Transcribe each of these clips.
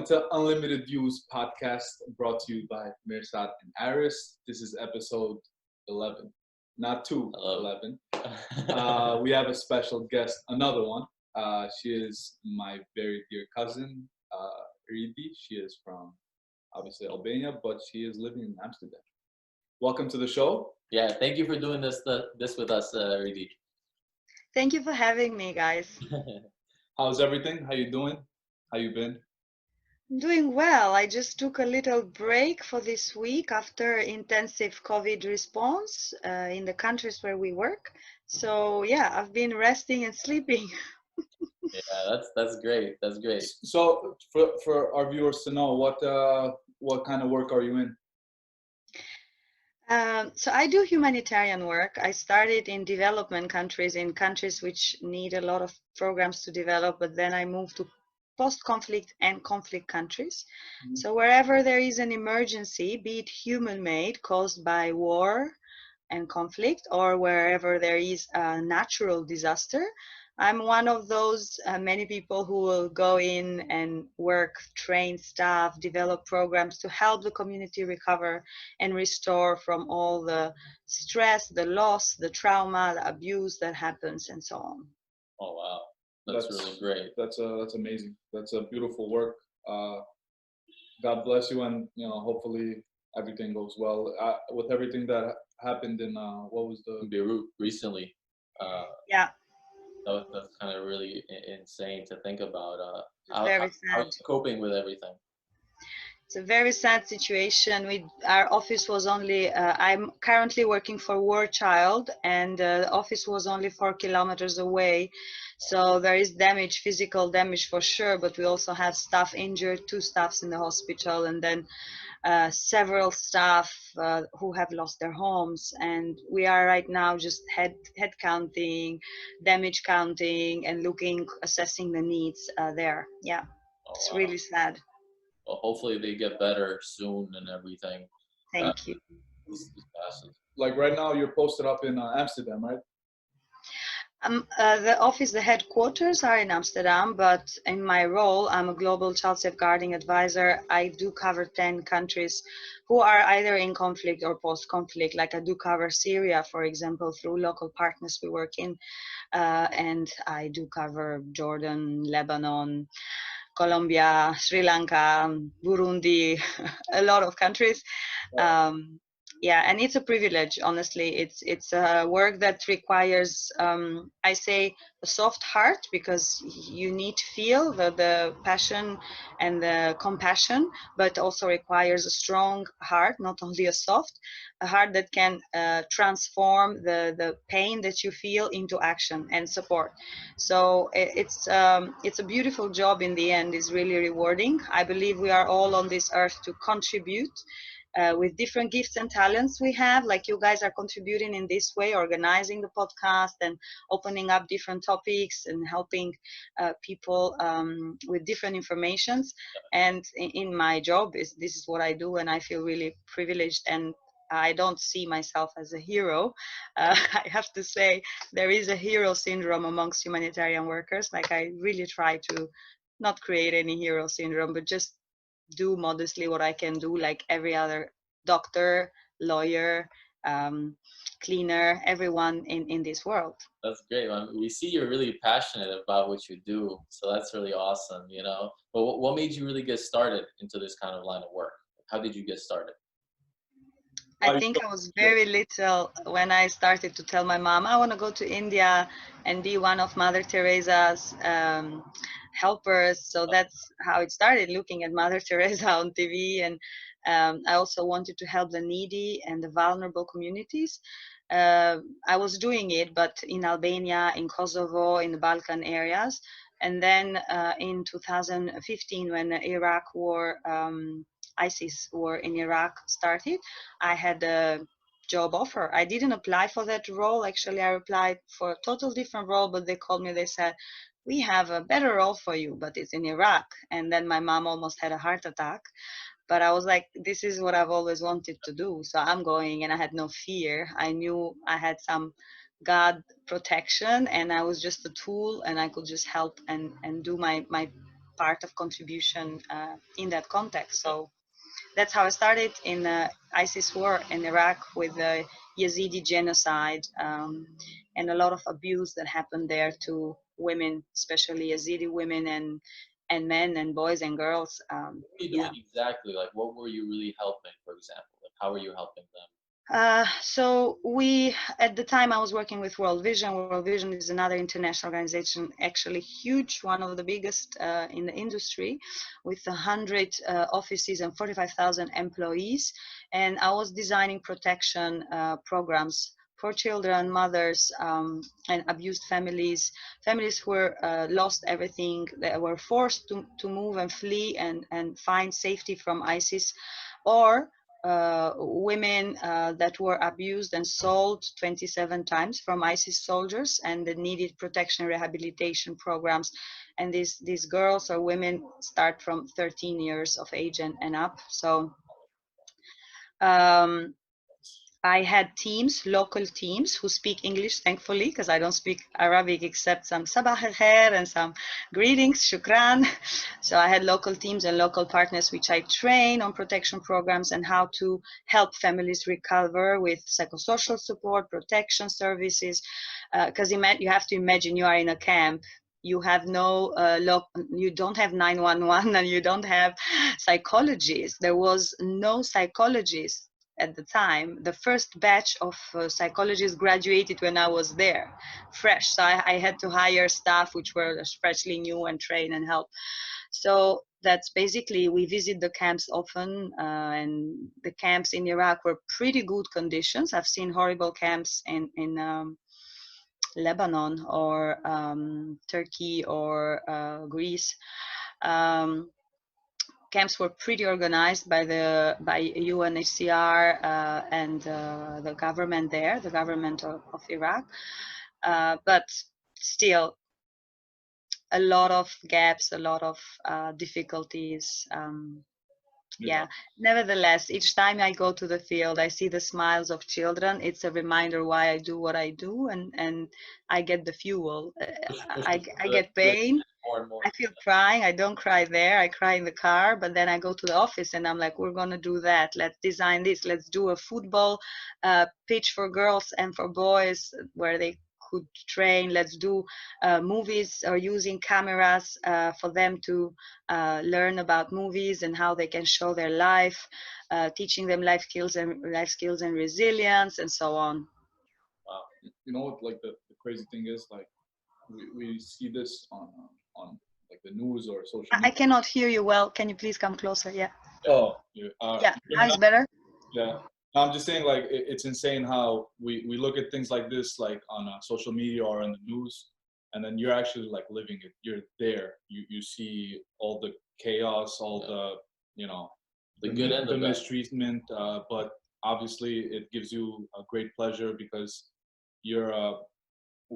Welcome to Unlimited Views podcast brought to you by Mirsad and Aris. This is episode 11, not 211. We have a special guest, another one. She is my very dear cousin, Ridi. She is from obviously Albania, but she is living in Amsterdam. Welcome to the show. Yeah, thank you for doing this with us, Ridi. Thank you for having me, guys. How's everything? How you doing? How you been? I'm doing well. I just took a little break for this week after intensive COVID response in the countries where we work. So yeah, I've been resting and sleeping. Yeah, that's great. That's great. So for our viewers to know, what kind of work are you in? So I do humanitarian work. I started in development countries, in countries which need a lot of programs to develop, but then I moved to post-conflict and conflict countries. Mhm. So wherever there is an emergency, be it human-made caused by war and conflict, or wherever there is a natural disaster, I'm one of those many people who will go in and work, train staff, develop programs to help the community recover and restore from all the stress, the loss, the trauma, the abuse that happens, and so on. Oh wow, that's really great. That's amazing. That's a beautiful work. God bless you, and hopefully everything goes well. With everything that happened in what was the Beirut recently. Yeah, That's kind of really insane to think about. it's very How are sad. you coping with everything? It's a very sad situation. Our office was only, I'm currently working for War Child, and the office was only 4 kilometers away. So there is damage, physical damage for sure, but we also have staff injured, 2 staffs in the hospital, and then several staff who have lost their homes. And we are right now just head counting, damage counting, and looking, assessing the needs there. Yeah, Oh it's wow. really sad. Well, hopefully they get better soon and everything. Thank you. This passes. like right now you're posted up in Amsterdam, right? The office, the headquarters are in Amsterdam, but in my role, I'm a global child safeguarding advisor. I do cover 10 countries who are either in conflict or post-conflict. Like I do cover Syria, for example, through local partners we work in, and I do cover Jordan, Lebanon, Colombia, Sri Lanka, Burundi, a lot of countries. Um, yeah, and it's a privilege. Honestly, it's a work that requires, I say, a soft heart, because you need to feel the passion and the compassion, but also requires a strong heart, not only a heart that can transform the pain that you feel into action and support. So it's a beautiful job in the end. It's really rewarding. I believe we are all on this earth to contribute with different gifts and talents we have, like you guys are contributing in this way, organizing the podcast and opening up different topics and helping people with different informations. And in my job, this is what I do, and I feel really privileged, and I don't see myself as a hero. I have to say there is a hero syndrome amongst humanitarian workers. Like I really try to not create any hero syndrome, but just do modestly what I can do, like every other doctor, lawyer, um, cleaner, everyone in this world. That's great. We see you're really passionate about what you do, so that's really awesome. But what made you really get started into this kind of line of work? How did you get started? I think I was very little when I started to tell my mom, I want to go to India and be one of Mother Teresa's helpers. So that's how it started, looking at Mother Teresa on TV. And I also wanted to help the needy and the vulnerable communities. I was doing it, but in Albania, in Kosovo, in the Balkan areas. And then in 2015, when the Iraq war, ISIS war in Iraq started, I had a job offer. I didn't apply for that role. Actually, I applied for a total different role, but they called me. They said, we have a better role for you, but it's in Iraq. And then my mom almost had a heart attack. But I was like, this is what I've always wanted to do. So I'm going, and I had no fear. I knew I had some God protection, and I was just a tool, and I could just help and do my part of contribution in that context. So that's how I started in ISIS war in Iraq with the Yazidi genocide and a lot of abuse that happened there to women, especially Yazidi women and men and boys and girls. What were you doing exactly? Like, what were you really helping, for example? Like, how were you helping them? So we, at the time I was working with World Vision. World Vision is another international organization, actually huge, one of the biggest in the industry, with 100 offices and 45,000 employees. And I was designing protection programs for children, mothers, and abused families, families who were lost everything, that were forced to move and flee and find safety from ISIS, or women that were abused and sold 27 times from ISIS soldiers and that needed protection rehabilitation programs. And these girls or women start from 13 years of age and up. So I had teams, local teams who speak English, thankfully, because I don't speak Arabic except some sabah al khair and some greetings, shukran. So I had local teams and local partners which I train on protection programs and how to help families recover with psychosocial support, protection services. Because you have to imagine you are in a camp. You have no you don't have 911 and you don't have psychologists. There was no psychologist at the time. The first batch of psychologists graduated when I was there, fresh. So I had to hire staff which were freshly new and train and help. So that's basically, we visit the camps often, and the camps in Iraq were pretty good conditions. I've seen horrible camps in Lebanon or Turkey or Greece. Camps were pretty organized by UNHCR and the government there, the government of Iraq, but still a lot of gaps, a lot of difficulties. Yeah. Nevertheless, each time I go to the field, I see the smiles of children. It's a reminder why I do what I do, and I get the fuel. I get pain. More and more. I feel crying. I don't cry there. I cry in the car, but then I go to the office and I'm like, we're going to do that. Let's design this. Let's do a football pitch for girls and for boys where they could train. Let's do movies or using cameras for them to learn about movies and how they can show their life, teaching them life skills and resilience and so on. Wow. You know what, like the crazy thing is, like we see this on like the news or social media. I cannot hear you well. Can you please come closer? Yeah. Oh, yeah, now it's better. Yeah. No, I'm just saying, like, it's insane how we look at things like this, like on social media or on the news, and then you're actually like living it. You're there. You see all the chaos, all the, you know, the good and the mistreatment, but obviously it gives you a great pleasure because you're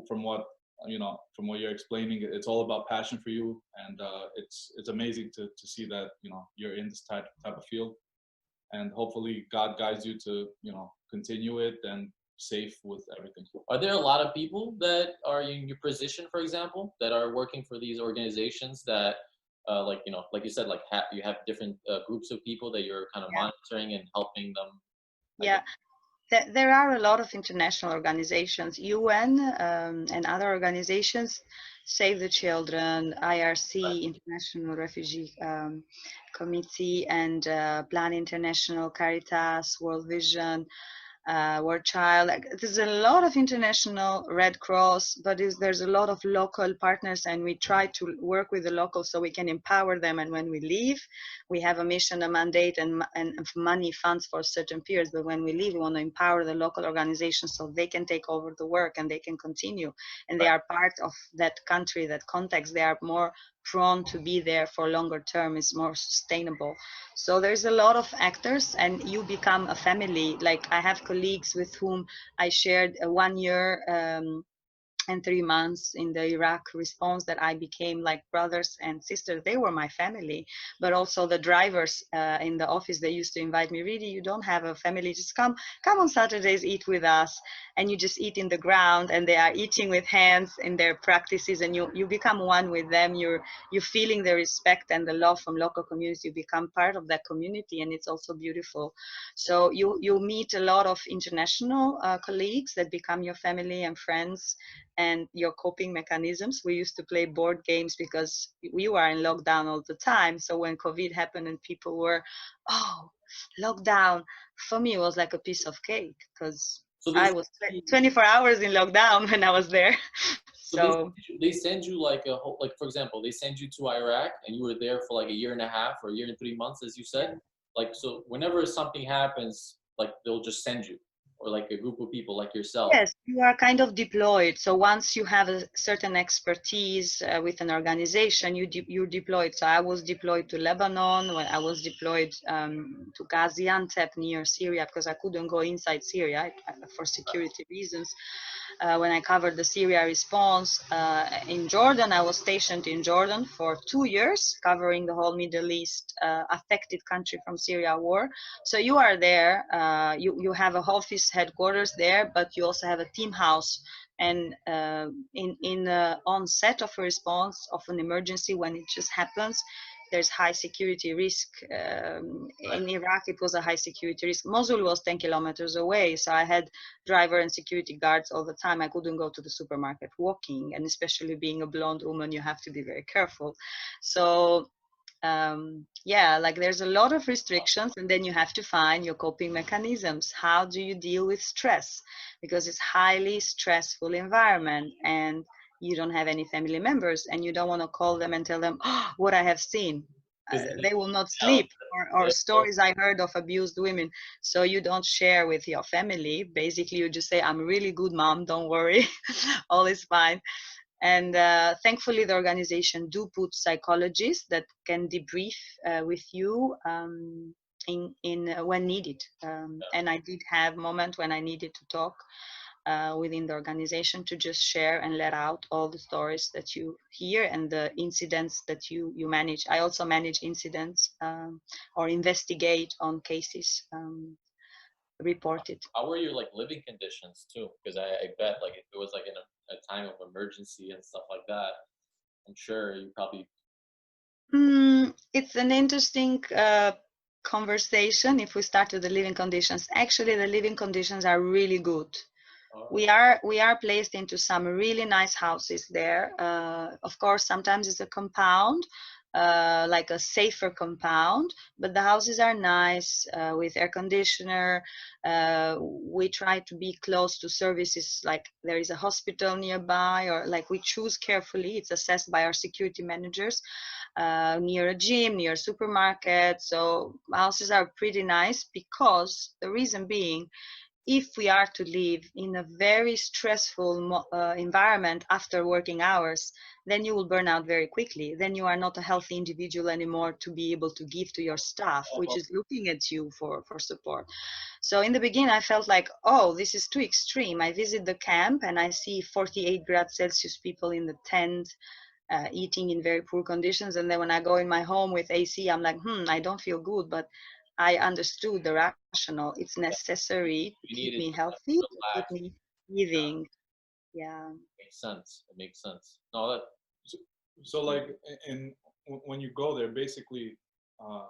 from what you're explaining, it's all about passion for you, and it's amazing to see that, you know, you're in this type of field, and hopefully God guides you to, you know, continue it and safe with everything. Are there a lot of people that are in your position, for example, that are working for these organizations that like, you know, like you said, like you have different groups of people that you're kind of monitoring and helping them? Yeah. There are a lot of international organizations, UN and other organizations, Save the Children, IRC, International Refugee Committee, and Plan International, Caritas, World Vision, World Child. There's a lot of international Red Cross, but there's a lot of local partners, and we try to work with the locals so we can empower them. And when we leave, we have a mission, a mandate, and money, funds for certain periods. But when we leave, we want to empower the local organizations so they can take over the work and they can continue. And they are part of that country, that context. They are more prone to be there for longer term. Is more sustainable. So there's a lot of actors, and you become a family. Like I have colleagues with whom I shared a 1 year and 3 months in the Iraq response that I became like brothers and sisters. They were my family, but also the drivers in the office, they used to invite me, Ridi, you don't have a family, just come on Saturdays, eat with us. And you just eat in the ground, and they are eating with hands in their practices, and you become one with them. You're feeling the respect and the love from local community. You become part of that community, and it's also beautiful. So you meet a lot of international colleagues that become your family and friends, and your coping mechanisms. We used to play board games because we were in lockdown all the time. So when COVID happened and people were, oh, lockdown, for me it was like a piece of cake because So I was 24 hours in lockdown when I was there. so they So they send you like a whole, like for example, they send you to Iraq and you were there for like a year and a half or a year and 3 months, as you said. Like so, whenever something happens, like they'll just send you, or like a group of people like yourself. yes, you are kind of deployed. So once you have a certain expertise with an organization, you're deployed. So I was deployed to Lebanon, when I was deployed to Gaziantep near Syria because I couldn't go inside Syria for security reasons. When I covered the Syria response in Jordan, I was stationed in Jordan for 2 years, covering the whole Middle East affected country from Syria war. So you are there, you have a office headquarters there, but you also have a team house. And in onset of a response of an emergency, when it just happens, there's high security risk. In Iraq, it was a high security risk. Mosul was 10 kilometers away, so I had driver and security guards all the time. I couldn't go to the supermarket walking, and especially being a blonde woman, you have to be very careful. So yeah, like there's a lot of restrictions, and then you have to find your coping mechanisms. How do you deal with stress? Because it's highly stressful environment, and you don't have any family members, and you don't want to call them and tell them, oh, what I have seen. They will not sleep, or stories I heard of abused women. So you don't share with your family. Basically, you just say, I'm really good mom, don't worry, all is fine. And thankfully, the organization do put psychologists that can debrief with you in when needed. And I did have moments when I needed to talk within the organization to just share and let out all the stories that you hear and the incidents that you manage. I also manage incidents or investigate on cases reported. How were your like living conditions too? Because I bet like if it was like in a time of emergency and stuff like that, I'm sure you probably. It's an interesting conversation if we start with the living conditions. Actually, the living conditions are really good. We are placed into some really nice houses there. Of course, sometimes it's a compound, like a safer compound, but the houses are nice with air conditioner. We try to be close to services, like there is a hospital nearby, or like we choose carefully. It's assessed by our security managers, near a gym, near a supermarket. So houses are pretty nice, because the reason being, if we are to live in a very stressful environment after working hours, then you will burn out very quickly. Then you are not a healthy individual anymore to be able to give to your staff, which is looking at you for support. So in the beginning, I felt like, oh, this is too extreme. I visit the camp and I see 48 grade Celsius people in the tent, eating in very poor conditions. And then when I go in my home with AC, I'm like, I don't feel good. But I understood the rationale. It's necessary to keep me healthy, to keep me living. Yeah. Makes sense. It makes sense. No, that. So like, in when you go there, basically, uh,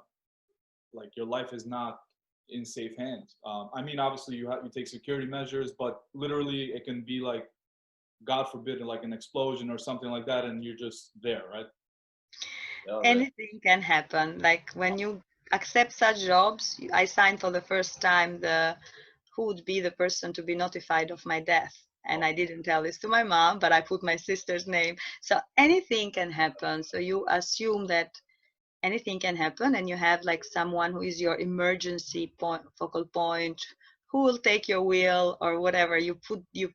like your life is not in safe hands. I mean, obviously you take security measures, but literally it can be like, God forbid, like an explosion or something like that, and you're just there, right? Anything can happen. Like when you accept such jobs, I signed for the first time the who would be the person to be notified of my death. And I didn't tell this to my mom, but I put my sister's name. So anything can happen. So you assume that anything can happen, and you have like someone who is your emergency point, focal point, who will take your will or whatever. You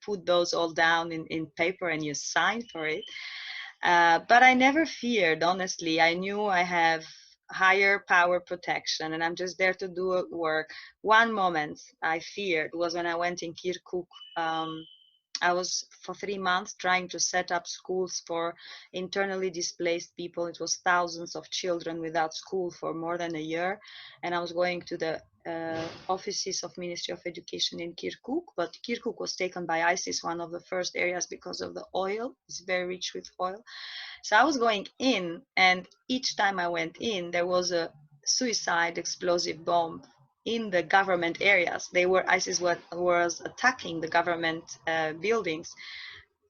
put those all down in paper and you sign for it. But I never feared, honestly. I knew I have higher power protection, and I'm just there to do work. One moment I feared was when I went in Kirkuk, I was for 3 months trying to set up schools for internally displaced people. It was thousands of children without school for more than a year, and I was going to the offices of Ministry of Education in Kirkuk, but Kirkuk was taken by ISIS, one of the first areas, because of the oil. It's very rich with oil. So I was going in, and each time I went in, there was a suicide explosive bomb in the government areas. ISIS was attacking the government buildings.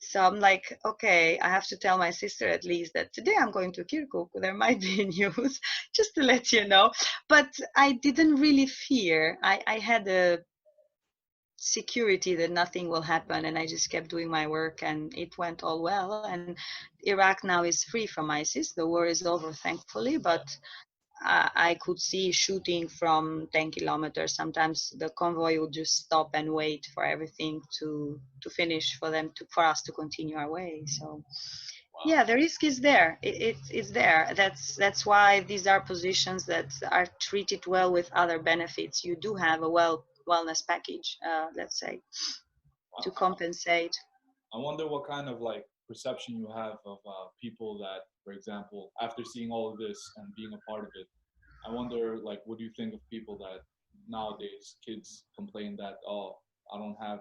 So I'm like, okay, I have to tell my sister at least that today I'm going to Kirkuk. There might be news, just to let you know. But I didn't really fear. I had a security that nothing will happen, and I just kept doing my work, and it went all well. And Iraq now is free from ISIS. The war is over, thankfully, but I could see shooting from 10 kilometers. Sometimes the convoy would just stop and wait for everything to finish for us to continue our way. So yeah, the risk is there. It's there. That's why these are positions that are treated well with other benefits. You do have a wellness package, let's say, to compensate. I wonder what kind of like perception you have of people that, for example, after seeing all of this and being a part of it, I wonder like what do you think of people that nowadays kids complain that, oh, I don't have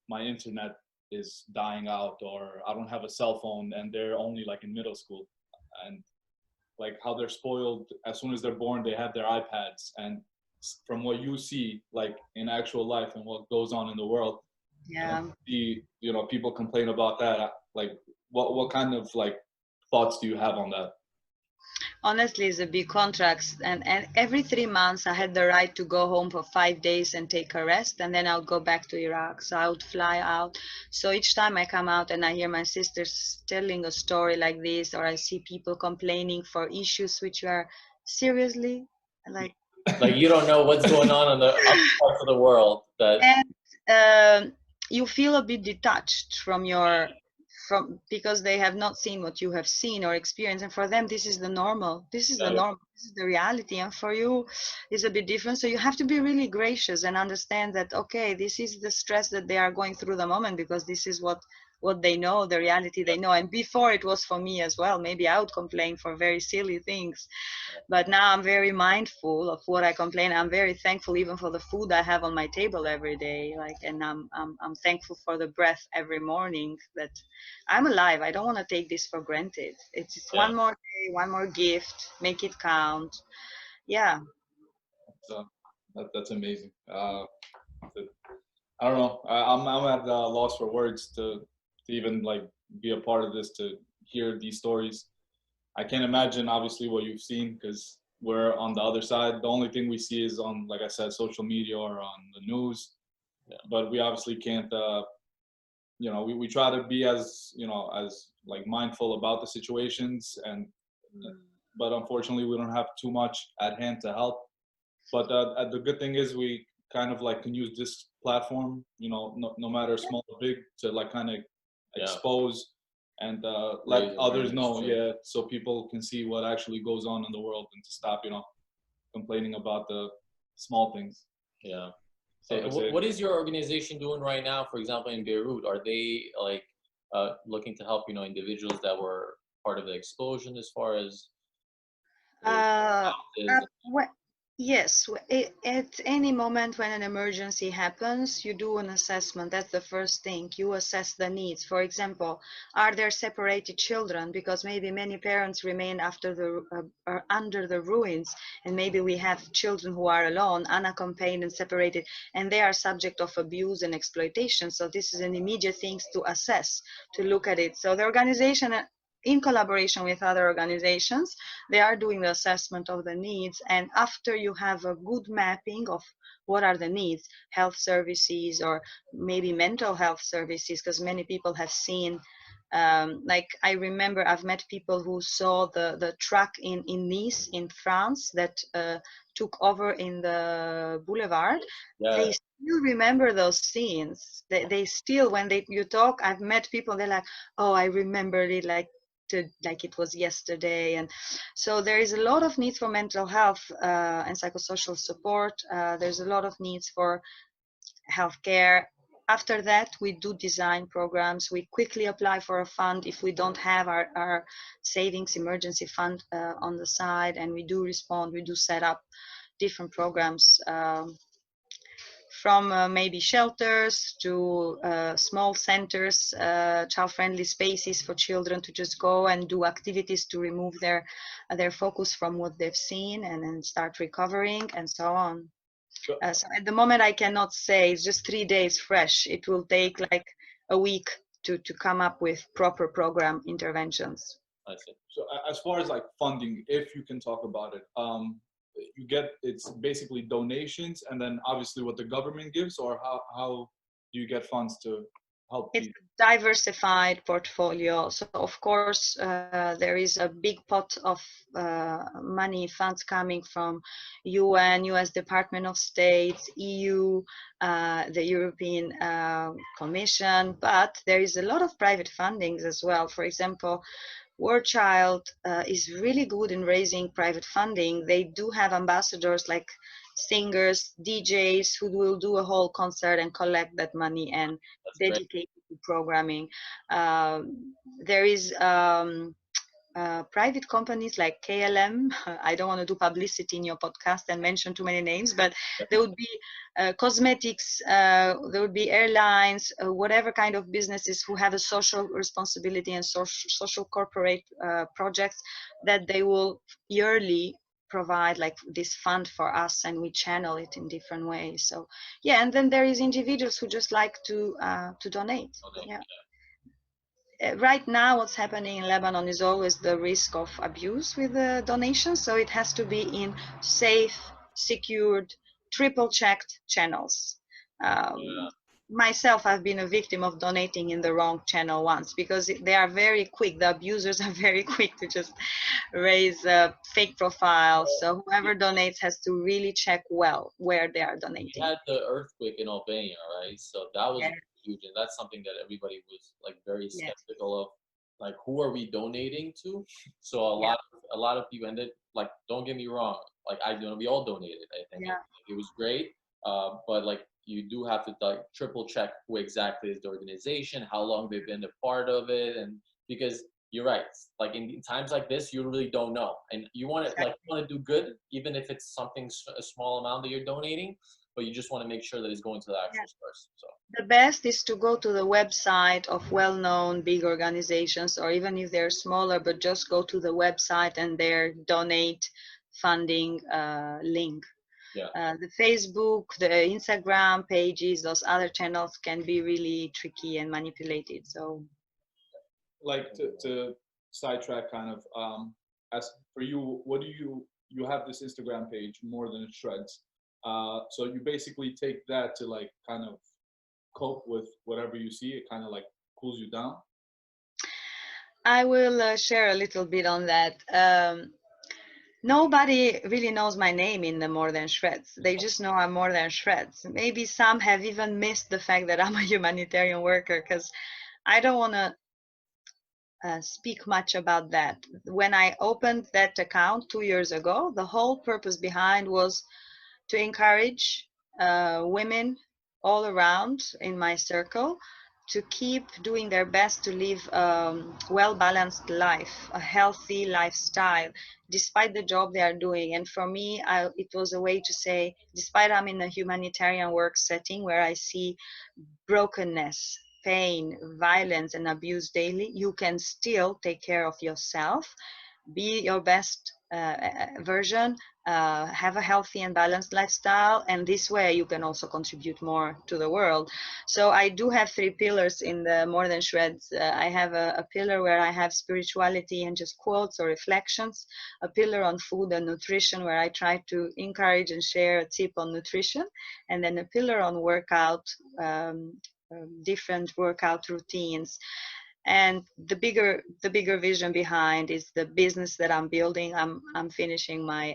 my internet is dying out, or I don't have a cell phone, and they're only like in middle school, and like how they're spoiled as soon as they're born, they have their iPads, and from what you see like in actual life and what goes on in the world, Yeah. see, you know, people complain about that. Like, what kind of like thoughts do you have on that? Honestly, it's a big contract, and every 3 months I had the right to go home for 5 days and take a rest, and then I would go back to Iraq. So I would fly out. So each time I come out and I hear my sisters telling a story like this, or I see people complaining for issues which are seriously like Like you don't know what's going on the other parts of the world. That and you feel a bit detached from because they have not seen what you have seen or experienced, and for them this is the normal, this is the normal, this is the reality, and for you it's a bit different. So you have to be really gracious and understand that, okay, this is the stress that they are going through the moment, because this is what they know, the reality they know. And before it was for me as well. Maybe I would complain for very silly things, but now I'm very mindful of what I complain. I'm very thankful even for the food I have on my table every day. Like, and I'm thankful for the breath every morning, that I'm alive. I don't want to take this for granted. It's one more day, one more gift. Make it count. Yeah. So that's amazing. I don't know. I'm at a loss for words to even like be a part of this, to hear these stories. I can't imagine obviously what you've seen, because we're on the other side. The only thing we see is on, like I said, social media or on the news. But we obviously can't. You know, we try to be as, you know, as like mindful about the situations, and but unfortunately we don't have too much at hand to help. But the good thing is we kind of like can use this platform, you know, no matter small or big, to like kind of expose and let others know, so people can see what actually goes on in the world, and to stop, you know, complaining about the small things. Yeah. So what is your organization doing right now, for example, in Beirut? Are they like looking to help, you know, individuals that were part of the explosion, as far as Yes, at any moment when an emergency happens, you do an assessment. That's the first thing. You assess the needs. For example, are there separated children? Because maybe many parents remain under the ruins, and maybe we have children who are alone, unaccompanied and separated, and they are subject of abuse and exploitation. So this is an immediate thing to assess, to look at it. So the organization, in collaboration with other organizations, they are doing the assessment of the needs. And after you have a good mapping of what are the needs, health services or maybe mental health services, because many people have seen, like I remember I've met people who saw the truck in Nice in France that took over in the boulevard. They still remember those scenes. They still, when you talk, I've met people, they're like, oh, I remember it like it was yesterday. And so there is a lot of need for mental health and psychosocial support. There's a lot of needs for healthcare. After that, we do design programs. We quickly apply for a fund if we don't have our savings emergency fund on the side, and we do respond. We do set up different programs, from maybe shelters to small centers, child-friendly spaces for children to just go and do activities to remove their focus from what they've seen and then start recovering and so on. So at the moment, I cannot say. It's just 3 days fresh. It will take like a week to come up with proper program interventions. I see. So as far as like funding, if you can talk about it, you get, it's basically donations and then obviously what the government gives, or how do you get funds to help It's people? a diversified portfolio. So of course, there is a big pot of money, funds coming from UN, US Department of State, EU, the European Commission, but there is a lot of private fundings as well. For example, World Child is really good in raising private funding. They do have ambassadors like singers, DJs who will do a whole concert and collect that money and That's great. dedicate it to programming. There is private companies like KLM. I don't want to do publicity in your podcast and mention too many names, but there would be cosmetics, there would be airlines, whatever kind of businesses who have a social responsibility and social corporate projects that they will yearly provide like this fund for us, and we channel it in different ways. So yeah, and then there is individuals who just like to donate. Okay. Yeah. Right now what's happening in Lebanon is always the risk of abuse with the donations, so it has to be in safe, secured, triple checked channels. Yeah. Myself, I've been a victim of donating in the wrong channel once, because they are very quick, the abusers are very quick to just raise fake profiles. So whoever donates has to really check well where they are We donating. had the earthquake in Albania, right? So that was Yeah, huge, and that's something that everybody was like very yes, skeptical of. Like, who are we donating to? So yeah, a lot of people, and then like, don't get me wrong, like I do, we all donated. I think yeah, it was great, but like you do have to like triple check who exactly is the organization, how long they've been a part of it, and because you're right, like in times like this, you really don't know, and you want to like exactly. you want to do good, even if it's something a small amount that you're donating, but you just want to make sure that it's going to the Yeah. actual source. So The best is to go to the website of well-known big organizations, or even if they're smaller, but just go to the website and their donate funding link. yeah, The Facebook, the Instagram pages, those other channels can be really tricky and manipulated. So Like to sidetrack kind of, as for you, what do you have this Instagram page, More Than Shreds, so you basically take that to like kind of cope with whatever you see, it kind of like cools you down. I will share a little bit on that. Nobody really knows my name in the More Than Shreds. They just know I'm More Than Shreds. Maybe some have even missed the fact that I'm a humanitarian worker, because I don't want to speak much about that. When I opened that account 2 years ago, the whole purpose behind was to encourage women all around in my circle to keep doing their best to live well-balanced life, a healthy lifestyle, despite the job they are doing. And for me, it was a way to say, despite I'm in a humanitarian work setting where I see brokenness, pain, violence, and abuse daily, you can still take care of yourself, be your best version, have a healthy and balanced lifestyle, and this way you can also contribute more to the world. So I do have 3 pillars in the More Than Shreds. I have a pillar where I have spirituality and just quotes or reflections, a pillar on food and nutrition where I try to encourage and share a tip on nutrition, and then a pillar on workout, different workout routines. And the bigger vision behind is the business that I'm building. I'm finishing my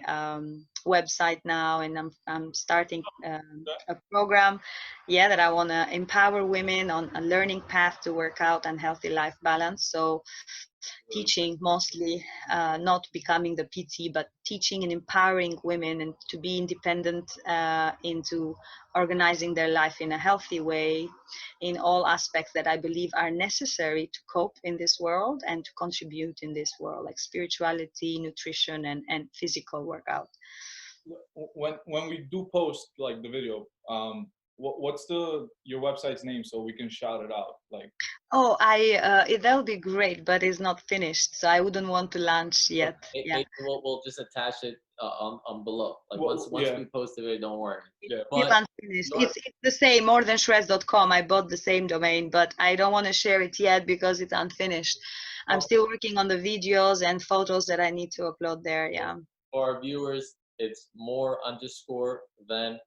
website now, and I'm starting a program, yeah, that I want to empower women on a learning path to work out and healthy life balance. So teaching mostly, not becoming the PT, but teaching and empowering women and to be independent into organizing their life in a healthy way in all aspects that I believe are necessary to cope in this world and to contribute in this world, like spirituality, nutrition, and physical workout. When we do post like the video, what's your website's name so we can shout it out? Like, Oh, that'll be great, but it's not finished, so I wouldn't want to launch yet. Yeah. Maybe we'll just attach it on below. Like Well, once we post the video, don't worry. Yeah. Still But unfinished. It's the same, morethanshreds.com. I bought the same domain, but I don't want to share it yet because it's unfinished. I'm still working on the videos and photos that I need to upload there. Yeah. for our viewers, it's more_than_shreds.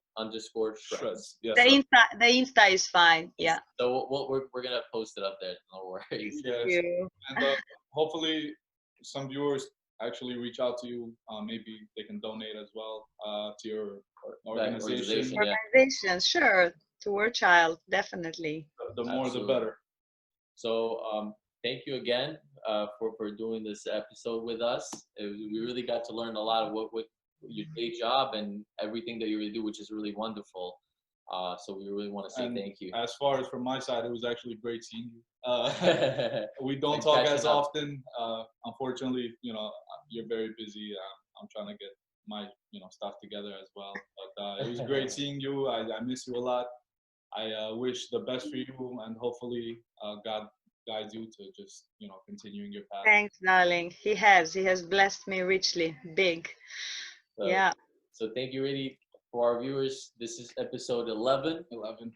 Yes. The Insta is fine. Yeah. So we're gonna post it up there. No worries. Yes. Thank you. And hopefully some viewers actually reach out to you. Maybe they can donate as well to your organization. Yeah. Organizations, sure. To War Child, definitely. The more Absolutely. the better. So thank you again for doing this episode with us. We really got to learn a lot of what your day job and everything that you really do, which is really wonderful. So we really want to say thank you. As far as from my side, it was actually great seeing you. We don't talk as often. Unfortunately, you're very busy. I'm trying to get my stuff together as well. But it was great seeing you. I miss you a lot. I wish the best for you, and hopefully God guides you to just continuing your path. Thanks, darling. He has blessed me richly, big. Yeah. So thank you, Ridi. For our viewers, this is episode 11.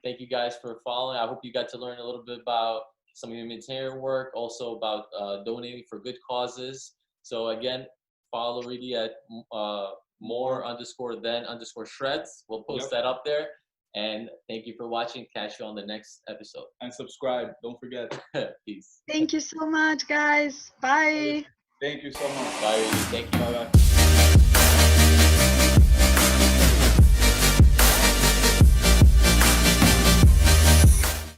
Thank you guys for following. I hope you got to learn a little bit about some humanitarian work, also about donating for good causes. So again, follow Ridi at more_than_shreds. We'll post that up there. And thank you for watching. Catch you on the next episode. And subscribe. Don't forget. Peace. Thank you so much, guys. Bye. Thank you so much. Bye, Ridi. Thank you. Bye-bye.